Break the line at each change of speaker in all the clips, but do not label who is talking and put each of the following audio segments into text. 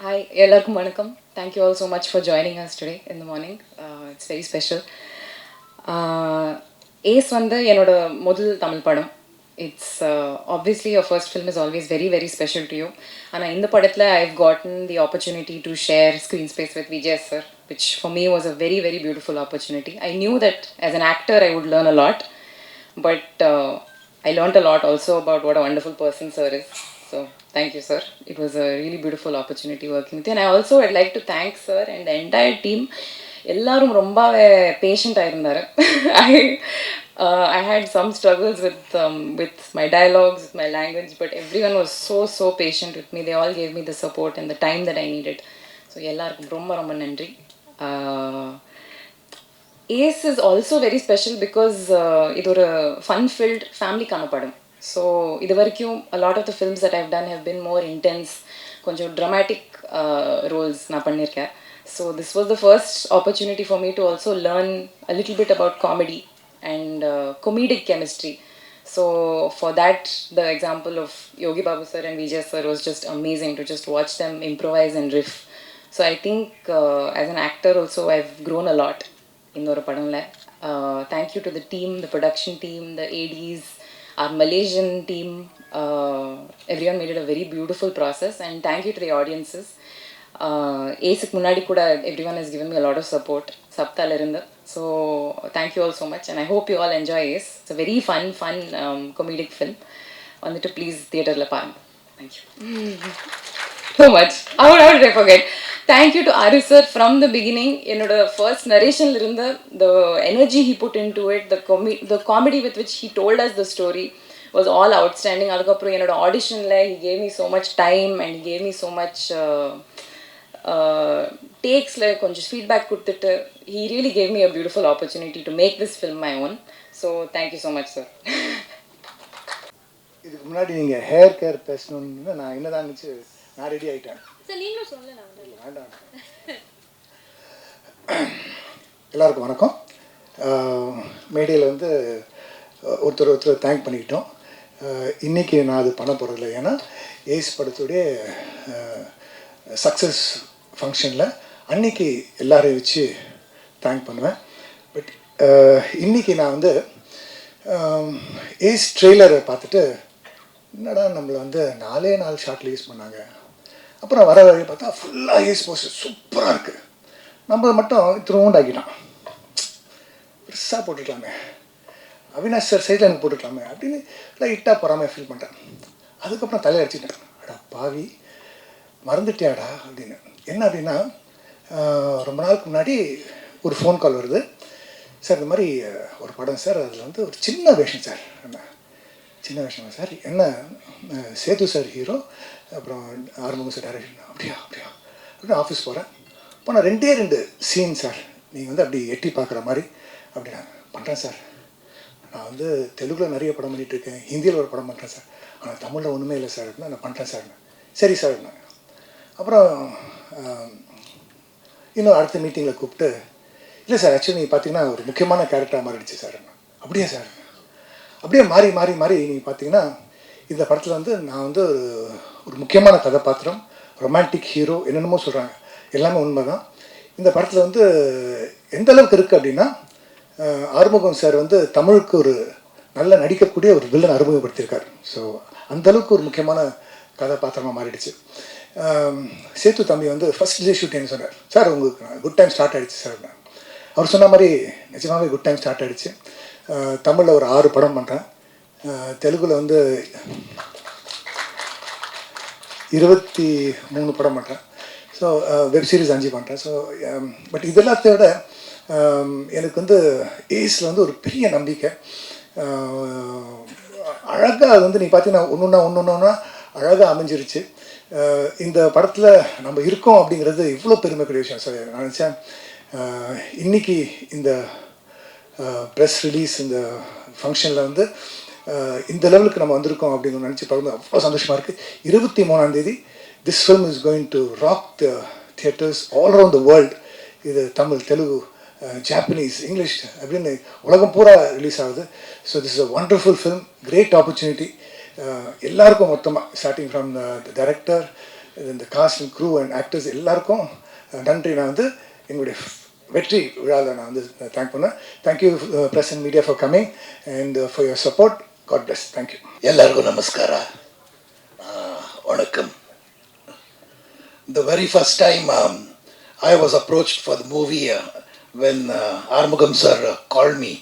Hi, எல்லாருக்கும் வணக்கம். Thank you all so much for joining us today in the morning. It's very special. Ace வந்து என்னோட முதல் தமிழ் படம். It's obviously your first film is always very very special to you. ஆனால் இந்த படத்தில் I've gotten the opportunity to share screen space with Vijay sir, which for me was a very very beautiful opportunity. I knew that as an actor I would learn a lot, but I learned a lot also about what a wonderful person sir is. So thank you, sir. It was a really beautiful opportunity working with you. And I also would like to thank sir and the entire team. எல்லாரும் ரொம்பவே பேஷண்ட்டாக இருந்தார். I had some struggles with my dialogues, with my language, but everyone was so patient with me. They all gave me the support and the time that I needed. So எல்லாருக்கும் ரொம்ப ரொம்ப நன்றி. Ace is also very special because இது ஒரு fun-filled family-கான படம். So இது வரைக்கும் a lot of the films that I've done have been more intense, கொஞ்சம் dramatic roles நான் பண்ணியிருக்கேன். So this was the first opportunity for me to also learn a little bit about comedy and comedic chemistry. So for that, the example of Yogi Babu sir and Vijay sir was just amazing to just watch them improvise and riff. So I think as an actor also I've grown a lot in ஒரு படம்ல. Thank you to the team, the production team, the ADs, our Malaysian team. Everyone made it a very beautiful process, and thank you to the audiences. Ace முன்னாடி கூட everyone has given me a lot of support சப்தால இருந்து. So thank you all so much, and I hope you all enjoy Ace. It's a very fun comedic film. வந்துட்டு please தியேட்டரில் பாருங்க. Thank you so much. How did I forget? Thank you to Aru sir from the beginning. என்னோட first narration இருந்த the energy he put into it, the comedy with which he told us the story was all outstanding. அதுக்கப்புறம் என்னோட auditionல he gave me so much time and he gave me so much takesல கொஞ்சம் feedback கொடுத்துட்டு he really gave me a beautiful opportunity to make this film my own. So thank you so much sir.
இதுக்கு முன்னாடி நீங்கள் hair care பேசணுன்னு நான் என்னதான் நினச்சி நான் ready ஆகிட்டேன். வேண்டாம். எல்லாருக்கும் வணக்கம். மேடையில் வந்து ஒருத்தர் தேங்க் பண்ணிக்கிட்டோம். இன்றைக்கி நான் அது பண்ண போகிறதில்ல. ஏன்னா ஏஸ் படத்துடைய சக்ஸஸ் ஃபங்க்ஷனில் அன்றைக்கி எல்லாரையும் வச்சு தேங்க் பண்ணுவேன். பட் இன்றைக்கி நான் வந்து ஏஸ் ட்ரெய்லரை பார்த்துட்டு என்னடா நம்மளை வந்து 4 ஷாட்டில் யூஸ் பண்ணாங்க. அப்புறம் வர வழி பார்த்தா ஃபுல்லாக ஏஸ் போஸ்டர் சூப்பராக இருக்குது. நம்ம மட்டும் திருவுண்டாக்கிட்டான். பெருசாக போட்டுக்கலாமே, அவினாஷ் சார் சைடில் எனக்கு போட்டுக்கலாமே அப்படின்னு லைட்டாக பொறாமல் ஃபீல் பண்ணிட்டேன். அதுக்கப்புறம் தலையை அடிச்சிட்டேன். அடா பாவி மறந்துட்டியாடா அப்படின்னு. என்ன அப்படின்னா ரொம்ப நாளுக்கு முன்னாடி ஒரு ஃபோன் கால் வருது. சார் இந்த மாதிரி ஒரு படம் சார், அதில் வந்து ஒரு சின்ன வேஷம் சார். என்ன சின்ன வேஷமா சார்? என்ன சேது சார் ஹீரோ, அப்புறம் ஆறுமுகம் சார் டைரக்ஷன். அப்படியா அப்படின்னு ஆஃபீஸ் போகிறேன். போனால் 2 சீன் சார், நீங்கள் வந்து அப்படி எட்டி பார்க்குற மாதிரி அப்படி நான் பண்ணுறேன் சார். நான் வந்து தெலுங்கில் நிறைய படம் பண்ணிகிட்ருக்கேன், ஹிந்தியில் ஒரு படம் பண்ணுறேன் சார், ஆனால் தமிழில் ஒன்றுமே இல்லை சார் அப்படின்னா நான் பண்ணுறேன் சார். சரி சார். அப்புறம் இன்னும் அடுத்த மீட்டிங்கில் கூப்பிட்டு, இல்லை சார் ஆக்சுவலி நீங்கள் பார்த்தீங்கன்னா ஒரு முக்கியமான கேரக்டராக மாறிடுச்சு சார். அப்படியே சார். அப்படியே மாறி நீங்கள் பார்த்தீங்கன்னா இந்த படத்தில் வந்து நான் வந்து ஒரு முக்கியமான கதாபாத்திரம், ரொமான்டிக் ஹீரோ, என்னென்னமோ சொல்கிறாங்க, எல்லாமே உண்மை தான். இந்த படத்தில் வந்து எந்த அளவுக்கு இருக்குது அப்படின்னா, ஆறுமுகம் சார் வந்து தமிழுக்கு ஒரு நல்ல நடிக்கக்கூடிய ஒரு வில்லன் அறிமுகப்படுத்தியிருக்கார். ஸோ அந்தளவுக்கு ஒரு முக்கியமான கதாபாத்திரமாக மாறிடுச்சு. சேத்து தம்பி வந்து ஃபஸ்ட் டே ஷூட்டிங்னு சொன்னார். சார் உங்களுக்கு குட் டைம் ஸ்டார்ட் ஆகிடுச்சு சார். அவர் சொன்ன மாதிரி நிஜமாகவே குட் டைம் ஸ்டார்ட் ஆகிடுச்சு. தமிழில் ஒரு 6 படம் பண்ணுறேன், தெலுங்கில் வந்து 23 படம் பண்ணுறேன். ஸோ வெப் சீரிஸ் 5 பண்ணுறேன். ஸோ பட் இதெல்லாத்தை விட எனக்கு வந்து ஏஸில் வந்து ஒரு பெரிய நம்பிக்கை. அழகாக அது வந்து நீ பார்த்தீங்கன்னா ஒன்று அழகாக அமைஞ்சிருச்சு. இந்த படத்தில் நம்ம இருக்கோம் அப்படிங்கிறது இவ்வளோ பெருமைக்குரிய விஷயம் சார். நான் நினச்சேன் இன்றைக்கி இந்த ப்ரெஸ் ரிலீஸ் இந்த ஃபங்க்ஷனில் வந்து இந்த லெவலுக்கு நம்ம வந்திருக்கோம் அப்படின்னு நினச்சி பார்க்கும்போது அவ்வளோ சந்தோஷமாக இருக்குது. 23ஆம் this film is going to rock the theatres all around the world. இது தமிழ், தெலுங்கு, ஜாப்பனீஸ், இங்கிலீஷ் அப்படின்னு உலகம் பூரா ரிலீஸ் ஆகுது. So this is a wonderful film, great opportunity எல்லாருக்கும் மொத்தமாக, ஸ்டார்டிங் ஃப்ரம் த டைரக்டர், இந்த cast and crew and actors எல்லாருக்கும் நன்றி. நான் வந்து எங்களுடைய வெற்றி விழாவில் நான் வந்து தேங்க் பண்ணேன். Thank you press and media for coming and for your support. God bless. Thank you.
எல்லாருக்கும் நமஸ்கார, வணக்கம். The very first time I was approached for the movie when Armugam sir called me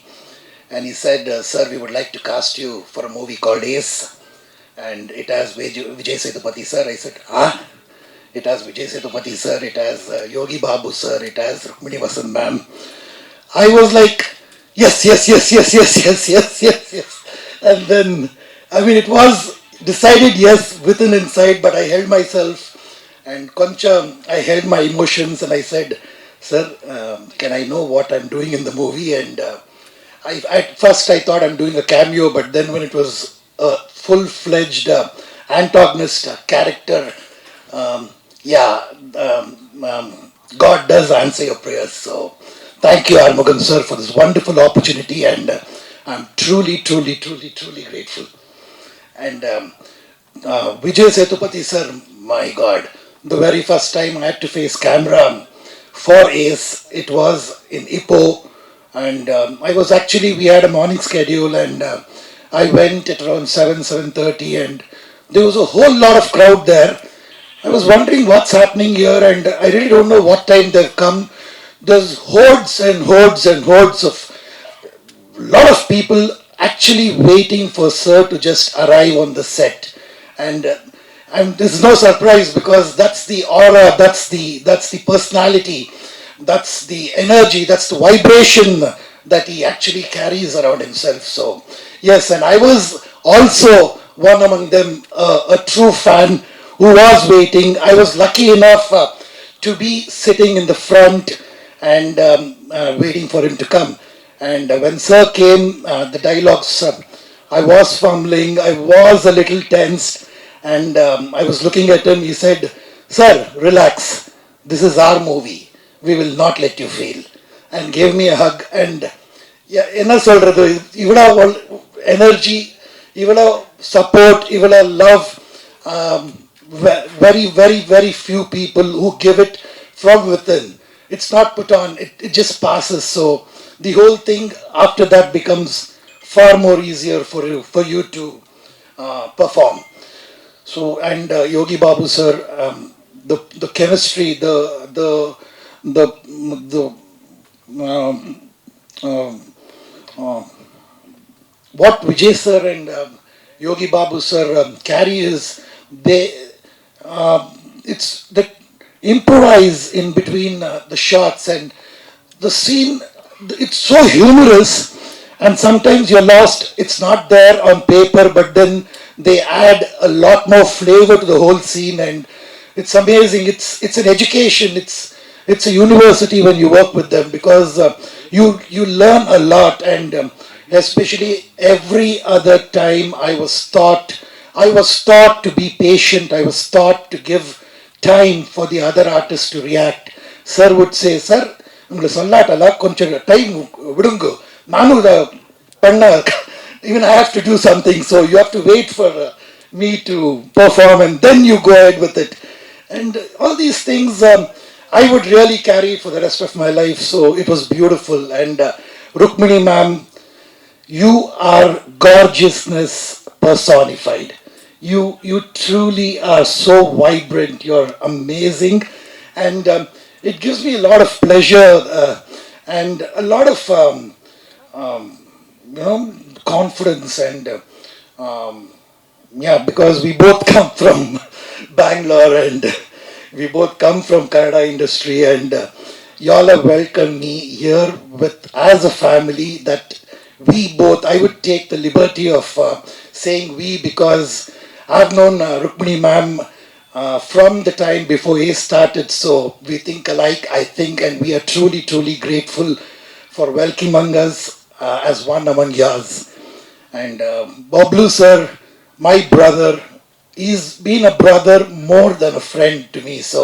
and he said, sir, we would like to cast you for a movie called Ace and it has Vijay Sethupathi sir. I said, it has Vijay Sethupathi sir, it has Yogi Babu sir, it has Rukmini Vasan ma'am. I was like, yes. And then, I mean, it was decided yes within inside, but I held myself and Concha, I held my emotions and I said, sir, can I know what I'm doing in the movie? And at first I thought I'm doing a cameo, but then when it was a full-fledged antagonist character, God does answer your prayers. So thank you, Armugam sir, for this wonderful opportunity, and I'm truly grateful. And Vijay Sethupathi sir, my God, the very first time I had to face camera for Ace, it was in Ipoh, and we had a morning schedule, and I went at around 7:30, and there was a whole lot of crowd there. I was wondering what's happening here, and I really don't know what time they've come. There's hordes and hordes of lot of people actually waiting for sir to just arrive on the set, and this is no surprise because that's the aura, that's the personality, that's the energy, that's the vibration that he actually carries around himself. So yes, and I was also one among them, a true fan who was waiting. I was lucky enough to be sitting in the front and waiting for him to come. And when sir came, the dialogues, I was fumbling, I was a little tensed, and I was looking at him. He said, sir, relax, this is our movie, we will not let you fail, and gave me a hug. And என்ன சொல்றது, இவ்வளோ energy, இவ்வளோ support, இவ்வளோ love, very few people who give it from within. It's not put on, it just passes. So the whole thing after that becomes far more easier for you to perform. So, and Yogi Babu sir, the chemistry, what Vijay sir and Yogi Babu sir carry is it's the improvise in between the shots, and the scene, it's so humorous, and sometimes you're lost, it's not there on paper, but then they add a lot more flavor to the whole scene, and it's amazing. It's an education, it's a university when you work with them, because you learn a lot. And especially every other time I was taught to be patient, I was taught to give time for the other artists to react. Sir would say, sir, உங்களுக்கு சொல்லாட்டல கொஞ்சம் time விடுங்க, நானும் இதை பண்ண, even I have to do something, so you have to wait for me to perform and then you go ahead with it. And all these things I would really carry for the rest of my life. So it was beautiful. And Rukmini ma'am, you are gorgeousness personified. You truly are so vibrant, you're amazing, and it gives me a lot of pleasure and a lot of confidence, and because we both come from Bangalore and we both come from Kannada industry, and y'all have welcomed me here with as a family that we both, I would take the liberty of saying we, because I've known Rukmini ma'am from the time before he started, so we think alike, I think, and we are truly grateful for welcoming us as one among yours. And Bablu sir, my brother, he's been a brother more than a friend to me. So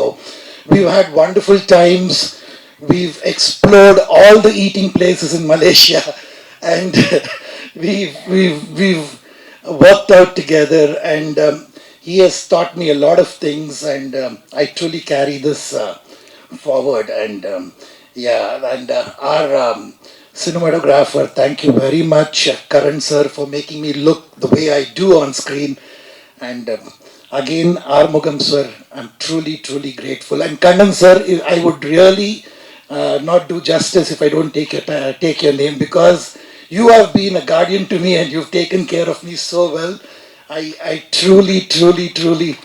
we've had wonderful times, we've explored all the eating places in Malaysia, and we've worked out together. And he has taught me a lot of things, and I truly carry this forward. And yeah, and our cinematographer, thank you very much, Karan sir, for making me look the way I do on screen. And again, Armugam sir, I'm truly, truly grateful. And Kannan sir, I would really not do justice if I don't take your name, because you have been a guardian to me and you've taken care of me so well. I truly, truly, truly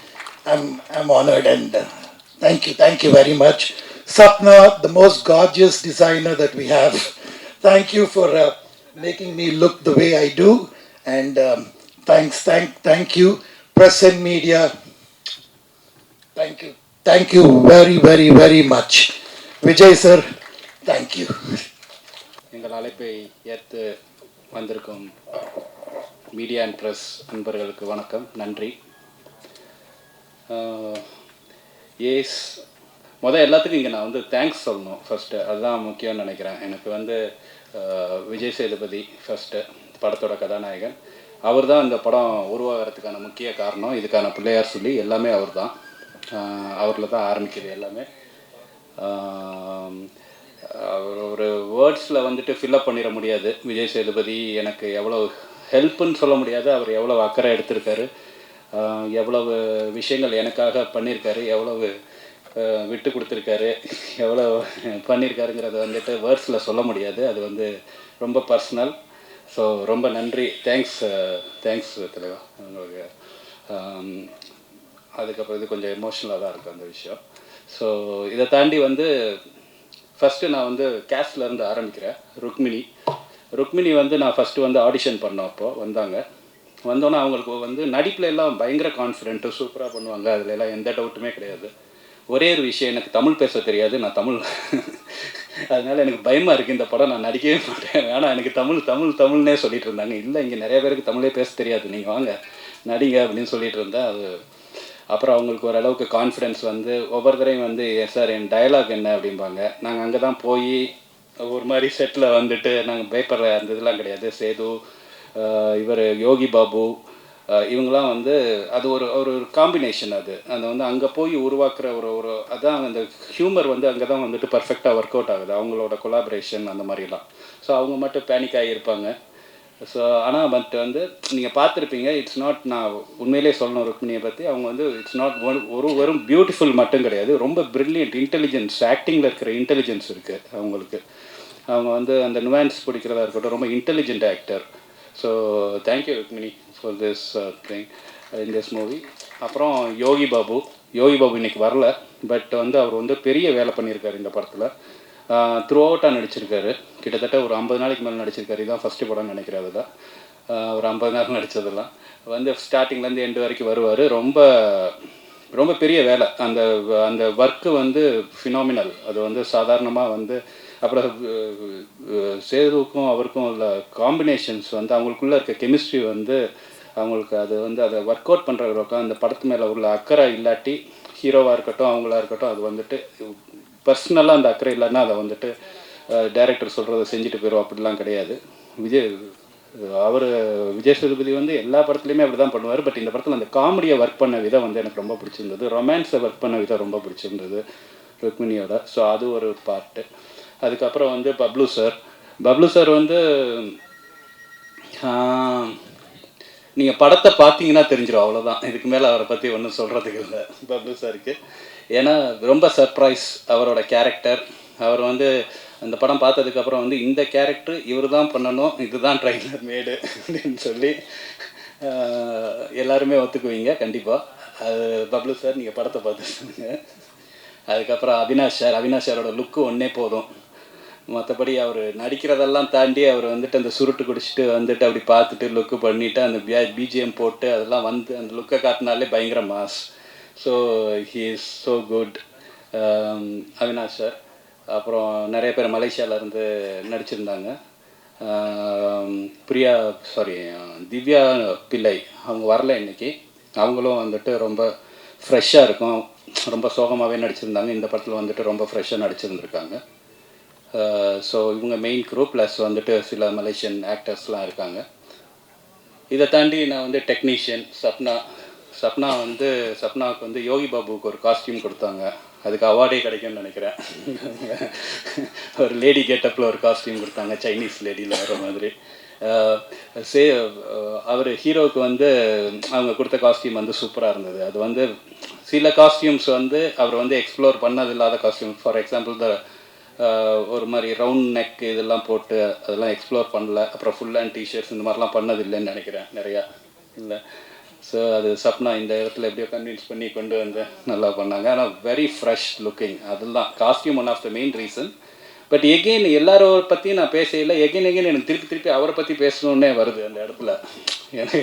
am honored, and thank you very much. Sapna, the most gorgeous designer that we have, thank you for making me look the way I do. And thank you, press and media. Thank you very, very, very much. Vijay sir, thank you.
எங்கள் அழைப்பை ஏற்று வந்திருக்கும் media and press நண்பர்களுக்கு வணக்கம், நன்றி. Ace எல்லாத்துக்கும் இங்கே நான் வந்து தேங்க்ஸ் சொல்லணும் ஃபஸ்ட்டு, அதுதான் முக்கியம்னு நினைக்கிறேன். எனக்கு வந்து விஜய் சேதுபதி ஃபஸ்ட்டு படத்தோட கதாநாயகன், அவர் தான் இந்த படம் உருவாகிறதுக்கான முக்கிய காரணம். இதுக்கான பிள்ளையார் சொல்லி எல்லாமே அவர் தான், அவரில் தான் ஆரம்பிக்குது எல்லாமே. அவர் ஒரு வேர்ட்ஸில் வந்துட்டு ஃபில்லப் பண்ணிட முடியாது. விஜய் சேதுபதி எனக்கு எவ்வளோ ஹெல்ப்புன்னு சொல்ல முடியாது, அவர் எவ்வளோ அக்கறை எடுத்திருக்காரு, எவ்வளவு விஷயங்கள் எனக்காக பண்ணியிருக்காரு, எவ்வளவு விட்டு கொடுத்துருக்காரு, எவ்வளோ பண்ணியிருக்காருங்கிறத வந்துட்டு வேர்ட்ஸில் சொல்ல முடியாது. அது வந்து ரொம்ப பர்சனல். ஸோ ரொம்ப நன்றி, தேங்க்ஸ் தலைவா உங்களுக்கு. அதுக்கப்புறம் இது கொஞ்சம் எமோஷ்னலாக தான் இருக்குது அந்த விஷயம். ஸோ இதை தாண்டி வந்து ஃபஸ்ட்டு நான் வந்து கேஸ்ட்லேருந்து ஆரம்பிக்கிறேன். ருக்மிணி வந்து நான் ஃபஸ்ட்டு வந்து ஆடிஷன் பண்ணோம். அப்போது வந்தோன்னே அவங்களுக்கு வந்து நடிப்பில் எல்லாம் பயங்கர கான்ஃபிடென்ட்டு, சூப்பராக பண்ணுவாங்க, அதில் எல்லாம் எந்த டவுட்டுமே கிடையாது. ஒரே ஒரு விஷயம், எனக்கு தமிழ் பேச தெரியாது. நான் தமிழ் அதனால் எனக்கு பயமாக இருக்குது, இந்த படம் நான் நடிக்கவே மாட்டேன். ஆனால் எனக்கு தமிழ்னே சொல்லிட்டு இருந்தாங்க. இல்லை, இங்கே நிறைய பேருக்கு தமிழே பேச தெரியாது, நீங்கள் வாங்க நடிங்க அப்படின்னு சொல்லிட்டு இருந்தேன். அது அப்புறம் அவங்களுக்கு ஓரளவுக்கு கான்ஃபிடென்ஸ் வந்து ஒவ்வொரு தரையும் வந்து சார் என் டயலாக் என்ன அப்படிம்பாங்க. நாங்கள் அங்கே தான் போய் ஒரு மாதிரி செட்டில் வந்துட்டு நாங்கள் பயப்படுற அந்த இதெல்லாம் கிடையாது. சேது, இவர் யோகி பாபு, இவங்களாம் வந்து அது ஒரு காம்பினேஷன். அது வந்து அங்கே போய் உருவாக்குற ஒரு அதான் அந்த ஹியூமர் வந்து அங்கே தான் வந்துட்டு பர்ஃபெக்டாக ஒர்க் அவுட் ஆகுது, அவங்களோட கொலாபரேஷன் அந்த மாதிரிலாம். ஸோ அவங்க மட்டும் பேனிக் ஆகியிருப்பாங்க. ஸோ ஆனால் வந்து நீங்கள் பார்த்துருப்பீங்க, இட்ஸ் நாட், நான் உண்மையிலே சொல்லணும் ருக்மிணியை பற்றி, அவங்க வந்து இட்ஸ் நாட் வெறும் பியூட்டிஃபுல் மட்டும் கிடையாது, ரொம்ப ப்ரில்லியன்ட் இன்டெலிஜென்ஸ், ஆக்டிங்கில் இருக்கிற இன்டெலிஜென்ஸ் இருக்குது அவங்களுக்கு. அவங்க வந்து அந்த நுவான்ஸ் பிடிக்கிறதா இருக்கட்டும், ரொம்ப intelligent actor. So thank you Rukmini for this thing in this movie. அப்புறம் யோகி பாபு இன்றைக்கி வரல, பட் வந்து அவர் வந்து பெரிய வேலை பண்ணியிருக்காரு இந்த படத்தில். த்ரூ அவுட்டாக நடிச்சிருக்காரு, கிட்டத்தட்ட ஒரு 50 நாளைக்கு மேலே நடிச்சிருக்காரு. இதுதான் ஃபஸ்ட்டு படம் நினைக்கிறேன். அதில் ஒரு 50 நாள் நடித்ததெல்லாம் வந்து ஸ்டார்டிங்லேருந்து எண்டு வரைக்கும் வருவார். ரொம்ப பெரிய வேலை. அந்த ஒர்க்கு வந்து ஃபினாமினல். அது வந்து சாதாரணமாக வந்து அப்புறம் சேதுவுக்கும் அவருக்கும் உள்ள காம்பினேஷன்ஸ் வந்து அவங்களுக்குள்ளே இருக்க கெமிஸ்ட்ரி வந்து அவங்களுக்கு அது வந்து அதை ஒர்க் அவுட் பண்ணுறவங்களுக்கும் அந்த படத்து மேலே உள்ள அக்கறை இல்லாட்டி, ஹீரோவாக இருக்கட்டும் அவங்களா இருக்கட்டும், அது வந்துட்டு பர்சனலாக அந்த அக்கறை இல்லைன்னா அதை வந்துட்டு டைரக்டர் சொல்கிறத செஞ்சுட்டு போயிடும், அப்படிலாம் கிடையாது. விஜய் சேதுபதி வந்து எல்லா படத்துலையுமே அப்படி தான் பண்ணுவார். பட் இந்த படத்தில் அந்த காமெடியை ஒர்க் பண்ண விதம் வந்து எனக்கு ரொம்ப பிடிச்சிருந்தது, ரொமான்ஸை ஒர்க் பண்ண விதம் ரொம்ப பிடிச்சிருந்தது ருக்மிணியோட. ஸோ அது ஒரு பார்ட்டு. அதுக்கப்புறம் வந்து பப்ளு சார் வந்து நீங்கள் படத்தை பார்த்தீங்கன்னா தெரிஞ்சிடும், அவ்வளோதான். இதுக்கு மேலே அவரை பற்றி ஒன்றும் சொல்கிறதுக்கு இல்லை பப்ளு சாருக்கு. ஏன்னா ரொம்ப சர்ப்ரைஸ் அவரோட கேரக்டர். அவர் வந்து அந்த படம் பார்த்ததுக்கப்புறம் வந்து இந்த கேரக்டர் இவர் தான் பண்ணணும், இதுதான் ட்ரைலர் மேடு அப்படின்னு சொல்லி எல்லாருமே ஒத்துக்குவீங்க கண்டிப்பாக. அது பப்ளு சார், நீங்கள் படத்தை பார்த்து சொல்லுங்கள். அதுக்கப்புறம் அவினாஷ் சாரோட லுக்கு ஒன்றே போதும். மற்றபடி அவர் நடிக்கிறதெல்லாம் தாண்டி அவர் வந்துட்டு அந்த சுருட்டு குடிச்சிட்டு வந்துட்டு அப்படி பார்த்துட்டு லுக்கு பண்ணிவிட்டு அந்த பிஜிஎம் போட்டு அதெல்லாம் வந்து அந்த லுக்கை காட்டினாலே பயங்கர mass. So he is so good Avinash sir. அப்புறம் நிறைய பேர் மலேசியாவிலேருந்து நடிச்சிருந்தாங்க. திவ்யா பிள்ளை அவங்க வரல இன்றைக்கி. அவங்களும் வந்துட்டு ரொம்ப ஃப்ரெஷ்ஷாக இருக்கும், ரொம்ப சோகமாகவே நடிச்சிருந்தாங்க. இந்த படத்தில் வந்துட்டு ரொம்ப ஃப்ரெஷ்ஷாக நடிச்சிருந்துருக்காங்க. ஸோ இவங்க மெயின் குரூப் ப்ளஸ் வந்துட்டு சில மலேசியன் ஆக்டர்ஸ்லாம் இருக்காங்க. இதை தாண்டி நான் வந்து டெக்னீஷியன் சப்னாவுக்கு வந்து யோகி பாபுவுக்கு ஒரு காஸ்டியூம் கொடுத்தாங்க. அதுக்கு அவார்டே கிடைக்கும்னு நினைக்கிறேன். ஒரு லேடி கெட்டப்பில் ஒரு காஸ்டியூம் கொடுத்தாங்க, சைனீஸ் லேடியில் வர மாதிரி. அவர் ஹீரோவுக்கு வந்து அவங்க கொடுத்த காஸ்டியூம் வந்து சூப்பராக இருந்தது. அது வந்து சில காஸ்டியூம்ஸ் வந்து அவர் வந்து எக்ஸ்ப்ளோர் பண்ணது இல்லாத காஸ்டியூம். ஃபார் எக்ஸாம்பிள் ஒரு மாதிரி ரவுண்ட் நெக் இதெல்லாம் போட்டு அதெல்லாம் எக்ஸ்ப்ளோர் பண்ணல. அப்புறம் ஃபுல் ஹேண்ட் டிஷர்ட்ஸ் இந்த மாதிரிலாம் பண்ணது இல்லைன்னு நினைக்கிறேன் நிறையா. இல்லை, ஸோ அது சப்னா இந்த இடத்துல எப்படியோ கன்வின்ஸ் பண்ணி கொண்டு வந்து நல்லா பண்ணாங்க. ஆனால் வெரி ஃப்ரெஷ் லுக்கிங். அதெல்லாம் costume one of the main reason. But again எல்லாரோட பற்றியும் நான் பேசையில் எகெயின் எனக்கு திருப்பி அவரை பற்றி பேசணுன்னே வருது அந்த இடத்துல. எனக்கு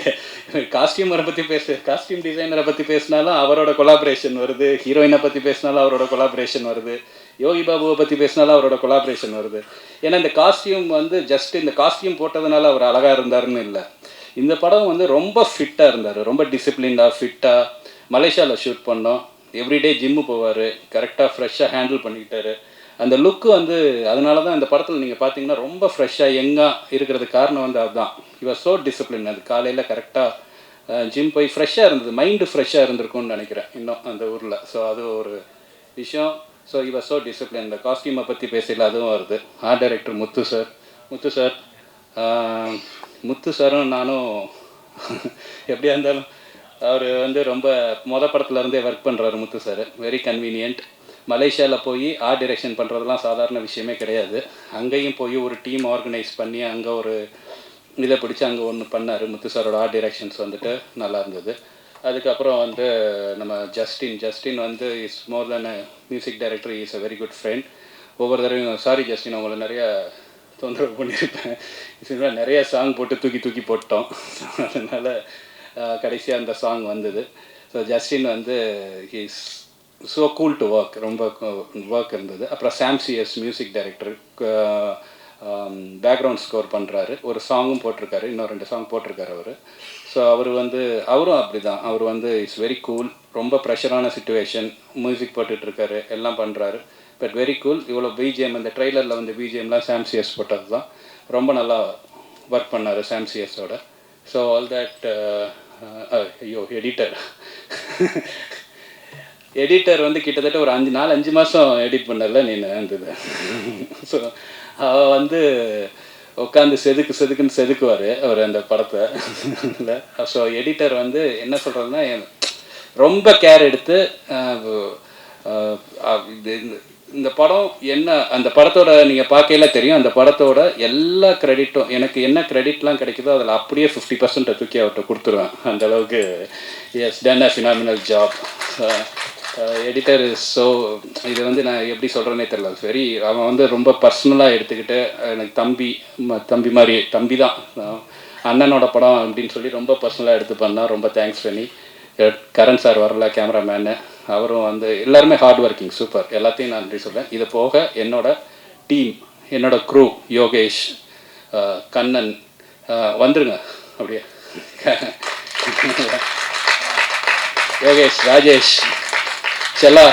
காஸ்டியூமரை பற்றி காஸ்டியூம் டிசைனரை பற்றி பேசினாலும் அவரோட கொலாபரேஷன் வருது, ஹீரோயினை பற்றி பேசினாலும் அவரோட கொலாபரேஷன் வருது, யோகி பாபுவை பற்றி பேசினாலும் அவரோட கொலாபரேஷன் வருது. ஏன்னா இந்த காஸ்டியூம் வந்து ஜஸ்ட் இந்த காஸ்டியூம் போட்டதுனால அவர் அழகாக இருந்தாருன்னு இல்லை. இந்த படம் வந்து ரொம்ப ஃபிட்டாக இருந்தார், ரொம்ப டிசிப்ளின்டாக ஃபிட்டாக. மலேசியாவில் ஷூட் பண்ணோம், எவ்ரிடே ஜிம்மு போவார், கரெக்டாக ஃப்ரெஷ்ஷாக ஹேண்டில் பண்ணிக்கிட்டாரு. அந்த லுக்கு வந்து அதனால தான் இந்த படத்தில் நீங்கள் பார்த்தீங்கன்னா ரொம்ப ஃப்ரெஷ்ஷாக யங்காக இருக்கிறதுக்கு காரணம் வந்து அதுதான். இவர் ஸோ டிசிப்ளின். அது காலையில் கரெக்டாக ஜிம் போய் ஃப்ரெஷ்ஷாக இருந்தது, மைண்டு ஃப்ரெஷ்ஷாக இருந்திருக்கும்னு நினைக்கிறேன் இன்னும் அந்த ஊரில். ஸோ அது ஒரு விஷயம். ஸோ இவர் ஸோ டிசிப்ளின். இந்த காஸ்டியூமை பற்றி பேசல அதுவும் வருது. ஆர்ட் டைரக்டர் முத்து சாரும் நானும் எப்படியா இருந்தாலும் அவர் வந்து ரொம்ப படத்துலேருந்தே ஒர்க் பண்ணுறாரு முத்து சார். Very convenient. மலேசியாவில் போய் ஆர்ட் டைரக்ஷன் பண்ணுறதுலாம் சாதாரண விஷயமே கிடையாது. அங்கேயும் போய் ஒரு டீம் ஆர்கனைஸ் பண்ணி அங்கே ஒரு இதை பிடிச்சி அங்கே ஒன்று பண்ணார். முத்து சாரோட ஆர்ட் டைரக்ஷன்ஸ் வந்துட்டு நல்லா இருந்தது. அதுக்கப்புறம் வந்து நம்ம ஜஸ்டின் வந்து is more then a music director, is a very good friend. ஒவ்வொரு தடவையும் சாரி ஜஸ்டின் உங்களை நிறையா தொந்தரவு பண்ணியிருப்பேன், நிறைய சாங் போட்டு தூக்கி போட்டோம். அதனால் கடைசியாக அந்த சாங் வந்தது. ஸோ ஜஸ்டின் வந்து he's so cool to work, ரொம்ப ஒர்க் இருந்தது. அப்புறம் சாம்சிஎஸ் மியூசிக் டைரக்டர், பேக்ரவுண்ட் ஸ்கோர் பண்ணுறாரு, ஒரு சாங்கும் போட்டிருக்காரு, இன்னும் 2 சாங் போட்டிருக்காரு அவர். ஸோ அவரும் அப்படி தான். அவர் வந்து இட்ஸ் வெரி கூல். ரொம்ப ப்ரெஷரான சுச்சுவேஷன், மியூசிக் போட்டுட்ருக்காரு, எல்லாம் பண்ணுறாரு, பட் வெரி கூல். இவ்வளோ பிஜிஎம் அந்த ட்ரெய்லரில் வந்து பிஜிஎம்லாம் சாம்சிஎஸ் போட்டது தான். ரொம்ப நல்லா ஒர்க் பண்ணார் சாம்சிஎஸோட. So all that. எடிட்டர் வந்து கிட்டத்தட்ட ஒரு 5 மாதம் எடிட் பண்ணல நீ இருந்தது. ஸோ அவள் வந்து உட்காந்து செதுக்குன்னு செதுக்குவார் அவர் அந்த படத்தை. இல்லை, ஸோ எடிட்டர் வந்து என்ன சொல்கிறதுனா ரொம்ப கேர் எடுத்து இந்த படம் என்ன, அந்த படத்தோட நீங்கள் பார்க்கையில தெரியும், அந்த படத்தோட எல்லா கிரெடிட்டும் எனக்கு என்ன கிரெடிட்லாம் கிடைக்குதோ அதில் அப்படியே 50% தூக்கி அவர்கிட்ட கொடுத்துருவேன். அந்தளவுக்கு has done a phenomenal job. Editor is so, இது வந்து நான் எப்படி சொல்கிறேன்னே தெரியல. வெரி, அவன் வந்து ரொம்ப பர்சனலாக எடுத்துக்கிட்டு எனக்கு தம்பி தான், அண்ணனோட படம் அப்படின்னு சொல்லி ரொம்ப பர்சனலாக எடுத்து பண்ணால் ரொம்ப தேங்க்ஸ் பண்ணி. கரண் சார் வரல, கேமராமேனு, அவரும் வந்து எல்லாருமே ஹார்ட் ஒர்க்கிங், சூப்பர். எல்லாத்தையும் நான் நன்றி சொல்கிறேன். இது போக என்னோட டீம், என்னோட க்ரூ, யோகேஷ், கண்ணன், வந்துருங்க அப்படியே, யோகேஷ், ராஜேஷ், செல்லா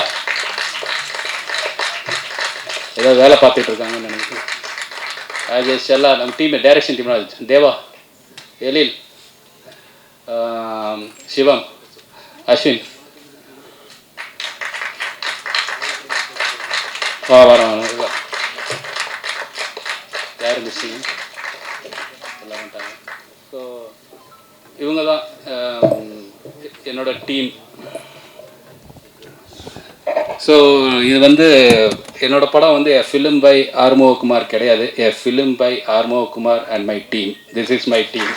ஏதோ வேலை பார்த்துட்டு இருக்காங்கன்னு நினைக்கிறேன். ராஜேஷ், செல்லா, நம்ம டீம், டைரக்ஷன் டீம், தேவா, எழில், சிவம், அஸ்வின், வரோம். யார் மிஸ்ஸிங் எல்லாம் வந்துட்டாங்க. ஸோ இவங்க தான் என்னோட டீம். ஸோ இது வந்து என்னோட படம் வந்து எ ஃபிலிம் பை ஆறுமுககுமார் கிடையாது, a film by Arumugakumar and my team. This is my team.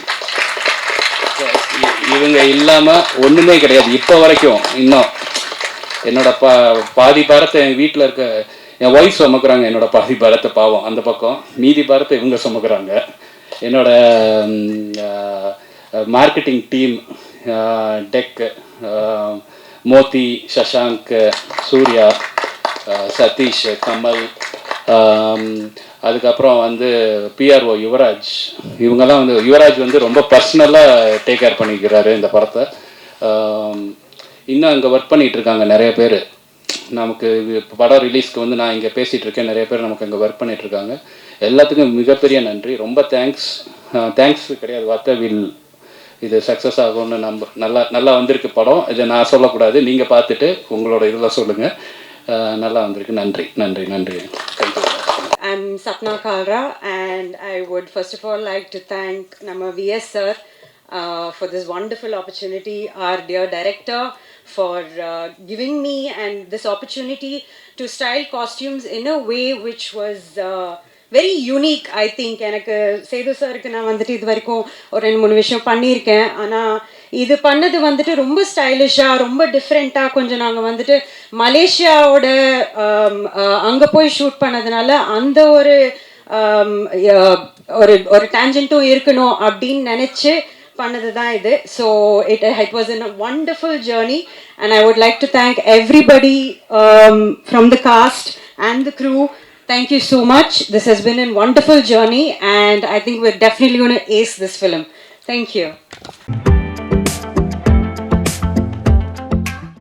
இவங்க இல்லாமல் ஒன்றுமே கிடையாது இப்போ வரைக்கும். இன்னும் என்னோட பாதி பாரத்தை என் வீட்டில் இருக்க என் ஒய்ஃப் சுமக்குறாங்க, என்னோட பாதி பாரத்தை, பாவம் அந்த பக்கம், மீதி பாரத்தை இவங்க சுமக்குறாங்க. என்னோட மார்க்கெட்டிங் டீம், டெக், மோதி, சஷாங்க், சூர்யா, சதீஷ், கமல், அதுக்கப்புறம் வந்து பிஆர்ஓ யுவராஜ். இவங்கெல்லாம் வந்து யுவராஜ் வந்து ரொம்ப பர்சனலாக டேக் கேர் பண்ணிக்கிறாரு இந்த படத்தை. இன்னும் அங்கே ஒர்க் பண்ணிகிட்ருக்காங்க நிறைய பேர். நமக்கு இப்போ படம் ரிலீஸ்க்கு வந்து நான் இங்கே பேசிகிட்டு இருக்கேன், நிறைய பேர் நமக்கு அங்கே ஒர்க் பண்ணிகிட்ருக்காங்க. எல்லாத்துக்கும் மிகப்பெரிய நன்றி, ரொம்ப தேங்க்ஸ் கிடையாது வார்த்தை. இது சக்ஸஸ் ஆகும்னு நல்லா வந்திருக்கு படம். இதை நான் சொல்லக்கூடாது, நீங்கள் பார்த்துட்டு உங்களோட இதில் சொல்லுங்கள். நல்லா வந்திருக்கு. நன்றி நன்றி நன்றி. Thank you.
I'm Sapna Kalra, and I would first of all like to thank Nama VS sir for this wonderful opportunity, our dear director for giving me and this opportunity to style costumes in a way which was very unique. I think எனக்கு சேது சாருக்கு நான் வந்துட்டு இது வரைக்கும் ஒரு 2-3 விஷயம் பண்ணியிருக்கேன். ஆனால் இது பண்ணது வந்துட்டு ரொம்ப ஸ்டைலிஷாக, ரொம்ப டிஃப்ரெண்ட்டாக, கொஞ்சம் நாங்கள் வந்துட்டு மலேசியாவோட அங்கே போய் ஷூட் பண்ணதுனால அந்த ஒரு ஒரு டேஞ்சன்ட்டும் இருக்கணும் அப்படின்னு நினச்சி பண்ணது தான் இது. So it was a wonderful journey, and I would like to thank everybody from the cast and the crew. Thank you so much. This has been a wonderful journey, and I think we're definitely going to ace this film. Thank you.